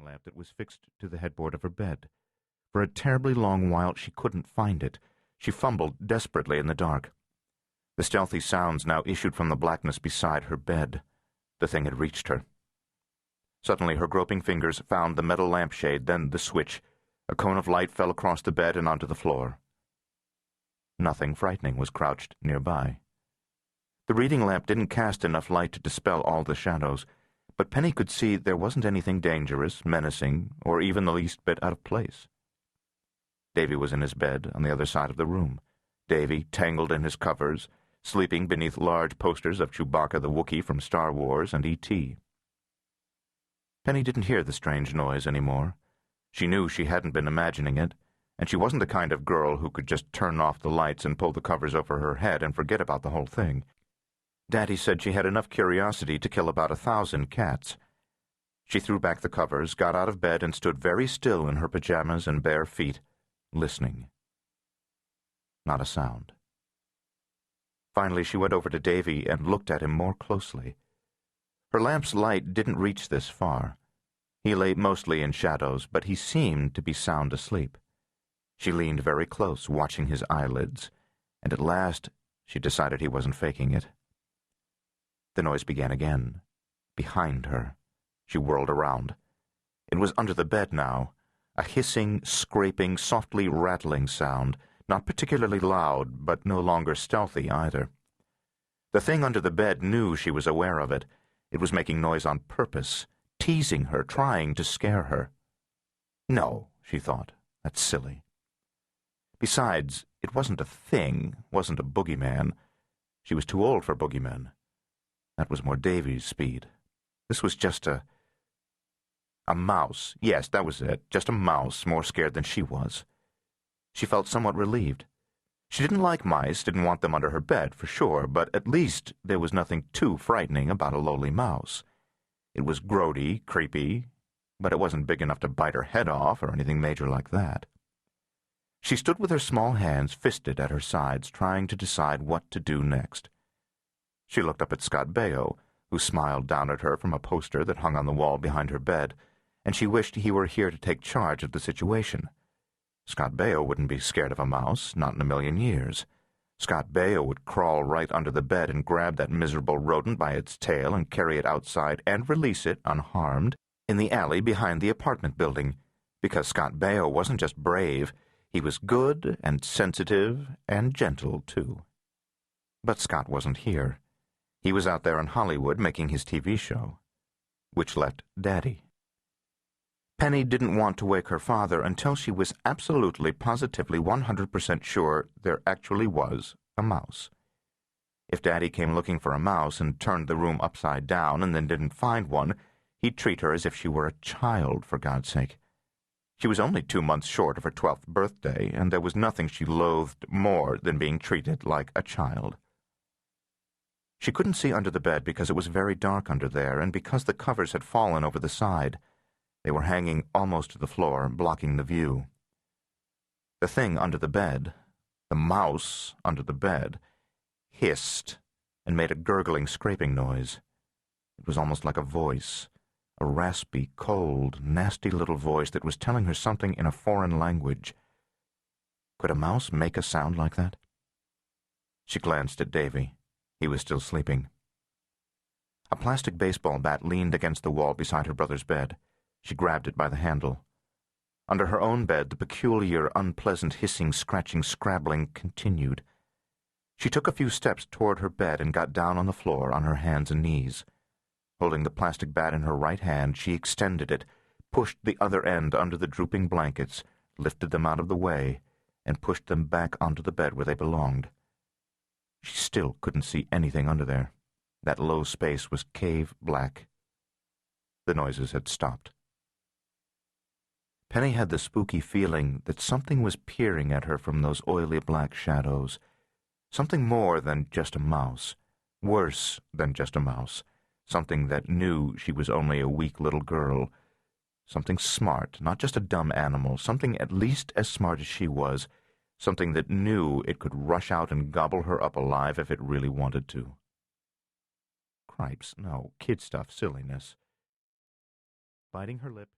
reading lamp that was fixed to the headboard of her bed. For a terribly long while she couldn't find it. She fumbled desperately in the dark. The stealthy sounds now issued from the blackness beside her bed. The thing had reached her. Suddenly her groping fingers found the metal lampshade, then the switch. A cone of light fell across the bed and onto the floor. Nothing frightening was crouched nearby. The reading lamp didn't cast enough light to dispel all the shadows, but Penny could see there wasn't anything dangerous, menacing, or even the least bit out of place. Davy was in his bed on the other side of the room. Davy, tangled in his covers, sleeping beneath large posters of Chewbacca the Wookiee from Star Wars and E.T. Penny didn't hear the strange noise anymore. She knew she hadn't been imagining it, and she wasn't the kind of girl who could just turn off the lights and pull the covers over her head and forget about the whole thing. Daddy said she had enough curiosity to kill about 1,000 cats. She threw back the covers, got out of bed, and stood very still in her pajamas and bare feet, listening. Not a sound. Finally, she went over to Davy and looked at him more closely. Her lamp's light didn't reach this far. He lay mostly in shadows, but he seemed to be sound asleep. She leaned very close, watching his eyelids, and at last she decided he wasn't faking it. The noise began again, behind her. She whirled around. It was under the bed now, a hissing, scraping, softly rattling sound, not particularly loud, but no longer stealthy either. The thing under the bed knew she was aware of it. It was making noise on purpose, teasing her, trying to scare her. No, she thought, that's silly. Besides, it wasn't a thing, wasn't a boogeyman. She was too old for boogeymen. That was more Davy's speed. This was just a mouse. Yes, that was it. Just a mouse, more scared than she was. She felt somewhat relieved. She didn't like mice, didn't want them under her bed, for sure, but at least there was nothing too frightening about a lowly mouse. It was grody, creepy, but it wasn't big enough to bite her head off or anything major like that. She stood with her small hands fisted at her sides, trying to decide what to do next. She looked up at Scott Baio, who smiled down at her from a poster that hung on the wall behind her bed, and she wished he were here to take charge of the situation. Scott Baio wouldn't be scared of a mouse, not in a million years. Scott Baio would crawl right under the bed and grab that miserable rodent by its tail and carry it outside and release it, unharmed, in the alley behind the apartment building, because Scott Baio wasn't just brave, he was good and sensitive and gentle, too. But Scott wasn't here. He was out there in Hollywood making his TV show, which left Daddy. Penny didn't want to wake her father until she was absolutely, positively, 100% sure there actually was a mouse. If Daddy came looking for a mouse and turned the room upside down and then didn't find one, he'd treat her as if she were a child, for God's sake. She was only 2 months short of her 12th birthday, and there was nothing she loathed more than being treated like a child. She couldn't see under the bed because it was very dark under there, and because the covers had fallen over the side. They were hanging almost to the floor, blocking the view. The thing under the bed, the mouse under the bed, hissed and made a gurgling, scraping noise. It was almost like a voice, a raspy, cold, nasty little voice that was telling her something in a foreign language. Could a mouse make a sound like that? She glanced at Davy. He was still sleeping. A plastic baseball bat leaned against the wall beside her brother's bed. She grabbed it by the handle. Under her own bed, the peculiar, unpleasant hissing, scratching, scrabbling continued. She took a few steps toward her bed and got down on the floor on her hands and knees. Holding the plastic bat in her right hand, she extended it, pushed the other end under the drooping blankets, lifted them out of the way, and pushed them back onto the bed where they belonged. She still couldn't see anything under there. That low space was cave black. The noises had stopped. Penny had the spooky feeling that something was peering at her from those oily black shadows. Something more than just a mouse. Worse than just a mouse. Something that knew she was only a weak little girl. Something smart, not just a dumb animal. Something at least as smart as she was. Something that knew it could rush out and gobble her up alive if it really wanted to. Cripes, no, kid stuff, silliness. Biting her lip,